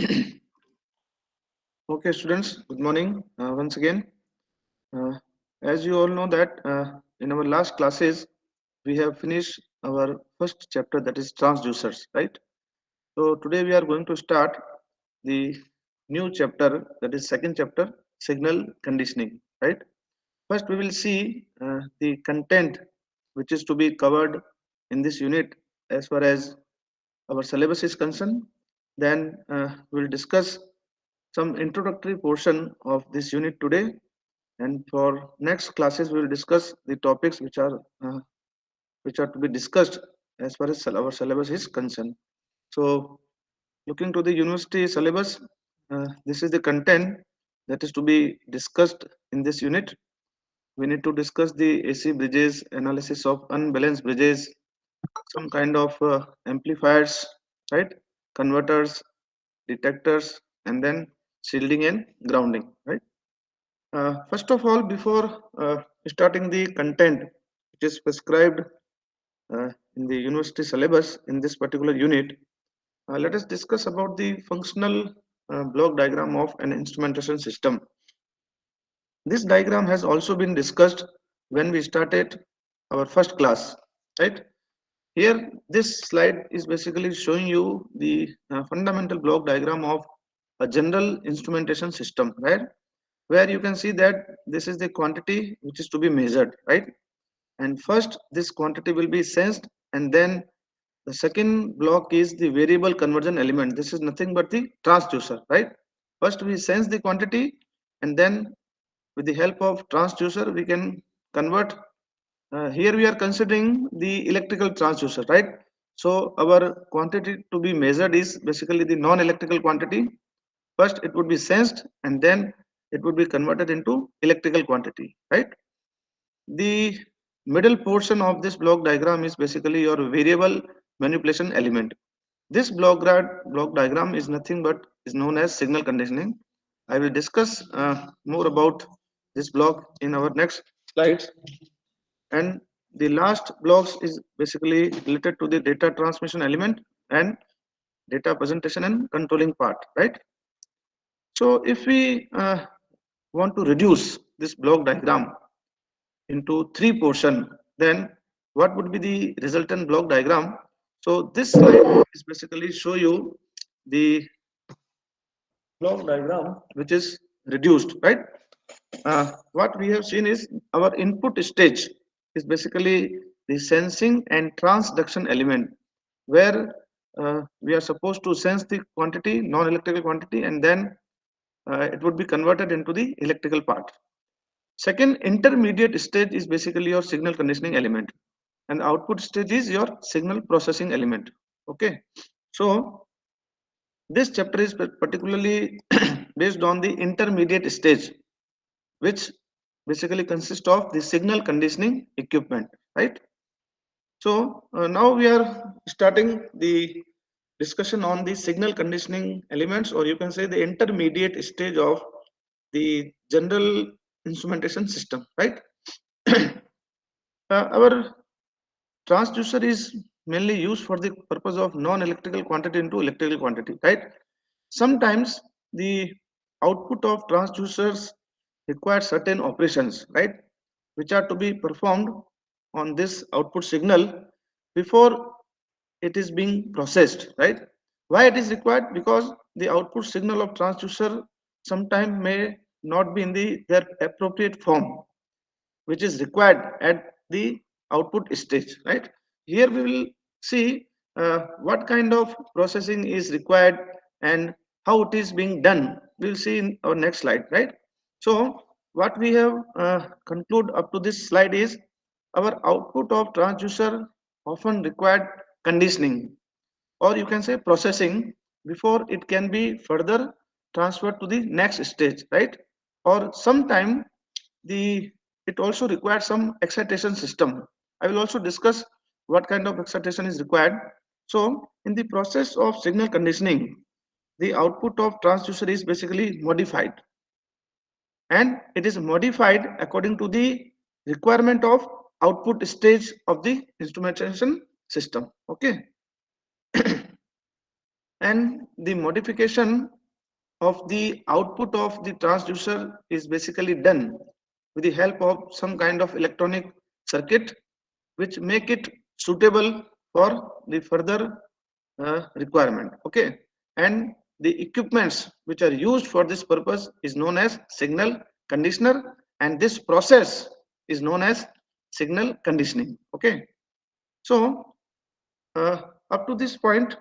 Okay, students, good morning once again. Uh, as you all know that in our last classes, we have finished our first chapter, that is transducers, right? So today we are going to start the new chapter, that is second chapter, signal conditioning, right? First, we will see the content which is to be covered in this unit as far as our syllabus is concerned. Then we'll discuss some introductory portion of this unit today, and for next classes we will discuss the topics which are to be discussed as far as our syllabus is concerned. So looking to the university syllabus, this is the content that is to be discussed in this unit. We need to discuss the AC bridges, analysis of unbalanced bridges, some kind of amplifiers, right, converters, detectors, and then shielding and grounding, right. First of all, before starting the content which is prescribed in the university syllabus in this particular unit, let us discuss about the functional block diagram of an instrumentation system. This diagram has also been discussed when we started our first class, right? Here, this slide is basically showing you the fundamental block diagram of a general instrumentation system, right? Where you can see that this is the quantity which is to be measured, right? And first, this quantity will be sensed, and then the second block is the variable conversion element. This is nothing but the transducer, right? First, we sense the quantity, and then with the help of transducer, we can convert. Here we are considering the electrical transducer, right? So our quantity to be measured is basically the non-electrical quantity. First, it would be sensed, and then it would be converted into electrical quantity, right? The middle portion of this block diagram is basically your variable manipulation element. This block diagram is nothing but is known as signal conditioning. I will discuss more about this block in our next slides. And the last blocks is basically related to the data transmission element and data presentation and controlling part, right? So if we want to reduce this block diagram into three portion, then what would be the resultant block diagram? So this slide is basically show you the block diagram which is reduced, right? What we have seen is our input stage is basically the sensing and transduction element, where we are supposed to sense the quantity, non-electrical quantity, and then it would be converted into the electrical part. Second, intermediate stage is basically your signal conditioning element, and the output stage is your signal processing element. Okay, so this chapter is particularly based on the intermediate stage, which basically consists of the signal conditioning equipment, right? So now we are starting the discussion on the signal conditioning elements, or you can say the intermediate stage of the general instrumentation system, right? Our transducer is mainly used for the purpose of non-electrical quantity into electrical quantity, right? Sometimes the output of transducers require certain operations, right, which are to be performed on this output signal before it is being processed, right? Why it is required? Because the output signal of transducer sometime may not be in their appropriate form, which is required at the output stage, right? Here we will see what kind of processing is required and how it is being done. We'll see in our next slide, right? So what we have conclude up to this slide is our output of transducer often required conditioning, or you can say processing, before it can be further transferred to the next stage, right? Or sometime the it also requires some excitation system. I will also discuss what kind of excitation is required. So in the process of signal conditioning, the output of transducer is basically modified, and it is modified according to the requirement of output stage of the instrumentation system. Okay. and the modification of the output of the transducer is basically done with the help of some kind of electronic circuit which make it suitable for the further requirement. Okay, and the equipments which are used for this purpose is known as signal conditioner, and this process is known as signal conditioning. Okay, so uh, up to this point,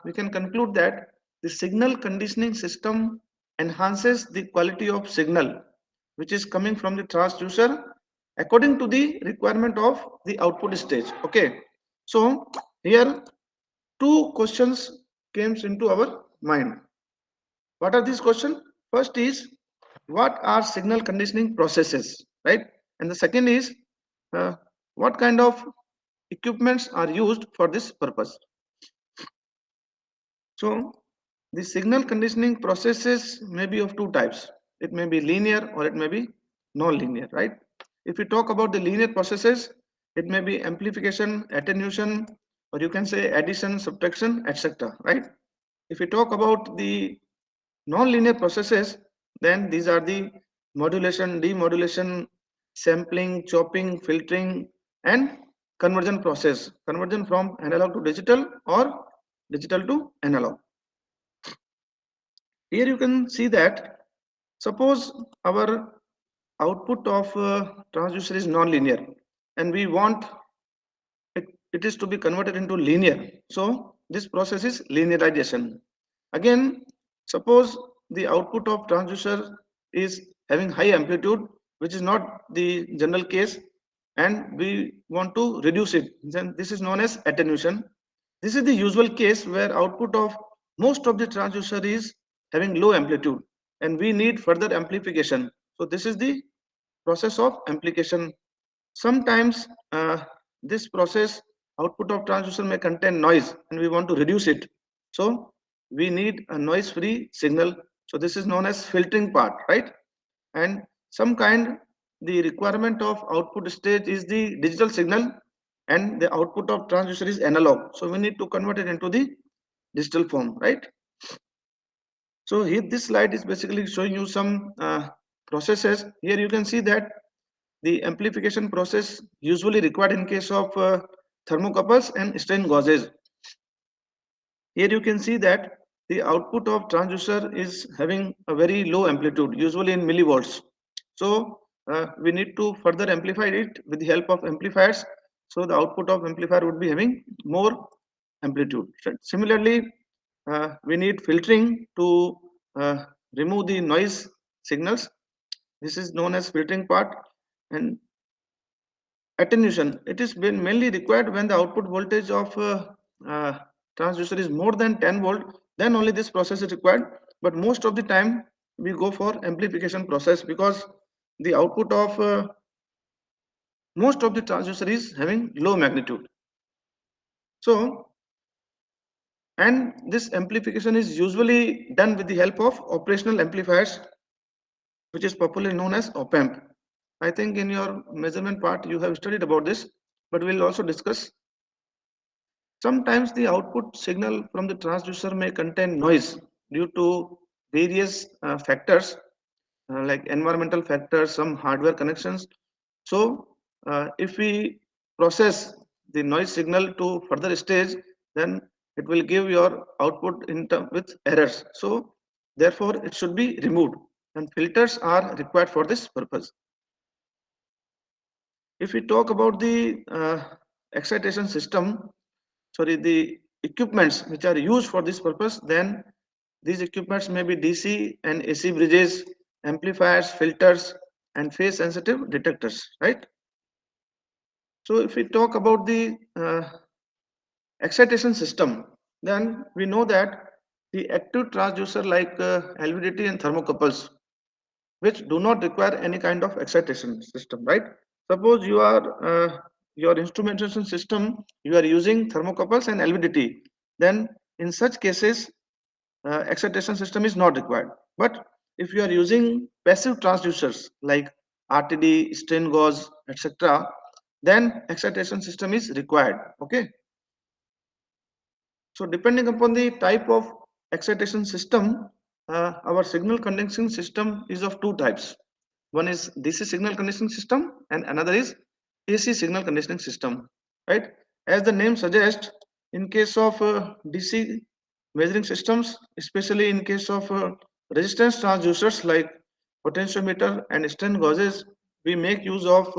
we can conclude that the signal conditioning system enhances the quality of signal which is coming from the transducer according to the requirement of the output stage. Okay, so here two questions came into our mind. What are these questions? First is, what are signal conditioning processes, right? And the second is, uh, what kind of equipments are used for this purpose? So the signal conditioning processes may be of two types. It may be linear or it may be non-linear, right? If we talk about the linear processes, it may be amplification, attenuation, or you can say addition, subtraction, etc. Right? If we talk about the non-linear processes, then these are the modulation, demodulation, sampling, chopping, filtering, and conversion process. Conversion from analog to digital or digital to analog. Here you can see that suppose our output of transducer is non-linear and we want it is to be converted into linear. So this process is linearization. Again, suppose the output of transducer is having high amplitude, which is not the general case, and we want to reduce it. Then this is known as attenuation. This is the usual case where output of most of the transducer is having low amplitude and we need further amplification. So this is the process of amplification. Sometimes this process output of transducer may contain noise and we want to reduce it. So we need a noise free signal. So this is known as filtering part, right? And some kind the requirement of output stage is the digital signal and the output of transducer is analog. So we need to convert it into the digital form, right? So here this slide is basically showing you some processes. Here you can see that the amplification process usually required in case of thermocouples and strain gauges. Here you can see that the output of transducer is having a very low amplitude, usually in millivolts. So we need to further amplify it with the help of amplifiers. So the output of amplifier would be having more amplitude. Similarly, we need filtering to remove the noise signals. This is known as filtering part. And attenuation, it is been mainly required when the output voltage of uh, transducer is more than 10 volt, then only this process is required. But most of the time we go for amplification process because the output of most of the transducer is having low magnitude. So, and this amplification is usually done with the help of operational amplifiers, which is popularly known as op-amp. I think in your measurement part you have studied about this, but we'll also discuss. Sometimes the output signal from the transducer may contain noise due to various factors like environmental factors, some hardware connections. So, if we process the noise signal to further stage, then it will give your output in term with errors. So, therefore, it should be removed, and filters are required for this purpose. If we talk about the excitation system, sorry, the equipments which are used for this purpose, then these equipments may be DC and AC bridges, amplifiers, filters, and phase sensitive detectors, right? So if we talk about the excitation system, then we know that the active transducer like LVDT and thermocouples, which do not require any kind of excitation system, right? Suppose you are your instrumentation system, you are using thermocouples and LVDT, then in such cases excitation system is not required. But if you are using passive transducers like RTD, strain gauge, etc., then excitation system is required. Okay. So depending upon the type of excitation system, our signal conditioning system is of two types. One is DC signal conditioning system and another is AC signal conditioning system, right? As the name suggests, in case of DC measuring systems, especially in case of resistance transducers like potentiometer and strain gauges, we make use of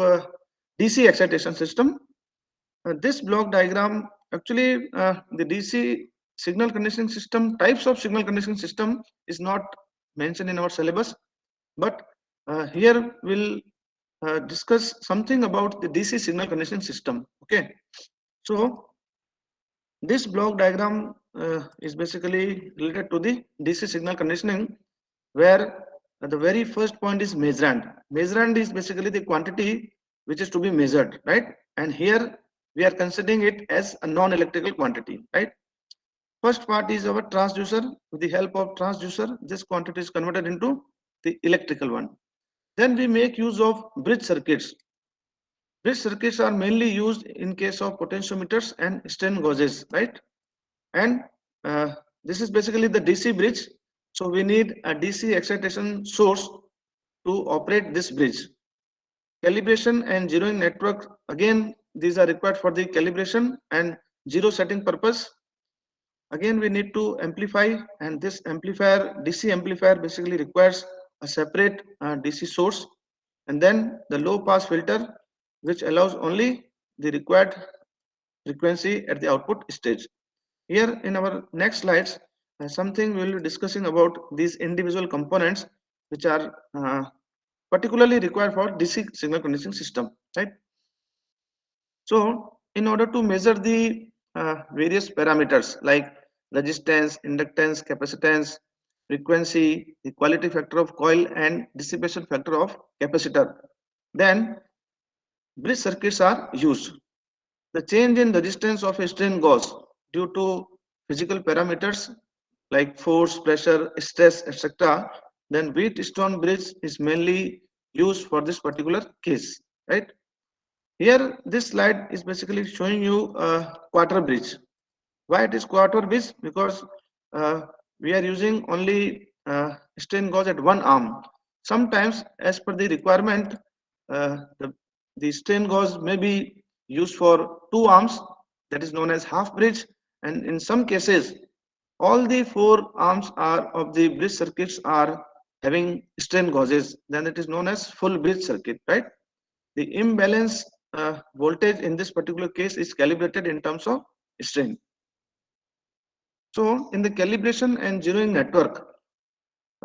DC excitation system. This block diagram actually the DC signal conditioning system, types of signal conditioning system is not mentioned in our syllabus, but here we'll discuss something about the DC signal conditioning system. Okay, so this block diagram is basically related to the DC signal conditioning, where the very first point is measurand. Measurand is basically the quantity which is to be measured, right? And here we are considering it as a non-electrical quantity, right? First part is our transducer. With the help of transducer, this quantity is converted into the electrical one. Then we make use of bridge circuits. Bridge circuits are mainly used in case of potentiometers and strain gauges, right? And this is basically the DC bridge. So we need a DC excitation source to operate this bridge. Calibration and zeroing network, again, these are required for the calibration and zero setting purpose. Again, we need to amplify, and this amplifier, DC amplifier, basically requires a separate DC source, and then the low pass filter, which allows only the required frequency at the output stage. Here in our next slides, something we will be discussing about these individual components which are particularly required for DC signal conditioning system, right? So in order to measure the various parameters like resistance, inductance, capacitance, frequency, the quality factor of coil and dissipation factor of capacitor, then bridge circuits are used. The change in resistance of a strain gauge due to physical parameters like force, pressure, stress, etc., then Wheatstone bridge is mainly used for this particular case, right? Here, this slide is basically showing you a quarter bridge. Why it is quarter bridge? Because we are using only strain gauge at one arm. Sometimes, as per the requirement, the strain gauge may be used for two arms, that is known as half bridge, and in some cases, all the four arms are of the bridge circuits are having strain gauges. Then it is known as full bridge circuit, right? The imbalance voltage in this particular case is calibrated in terms of strain. So in the calibration and zeroing network,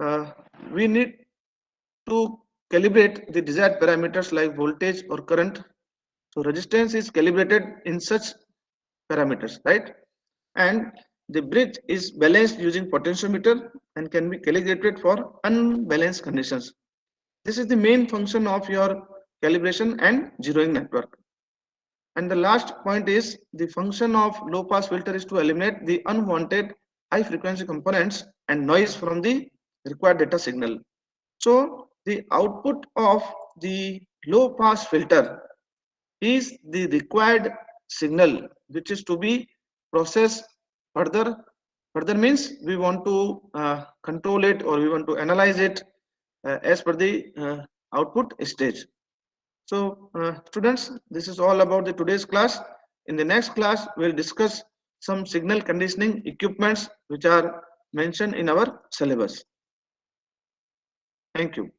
uh, we need to calibrate the desired parameters like voltage or current. So resistance is calibrated in such parameters, right? And the bridge is balanced using potentiometer and can be calibrated for unbalanced conditions. This is the main function of your calibration and zeroing network. And the last point is the function of low pass filter is to eliminate the unwanted high frequency components and noise from the required data signal. So the output of the low pass filter is the required signal which is to be processed further. Further means we want to control it or we want to analyze it as per the output stage. So students, this is all about the today's class. In the next class, we'll discuss some signal conditioning equipments which are mentioned in our syllabus. Thank you.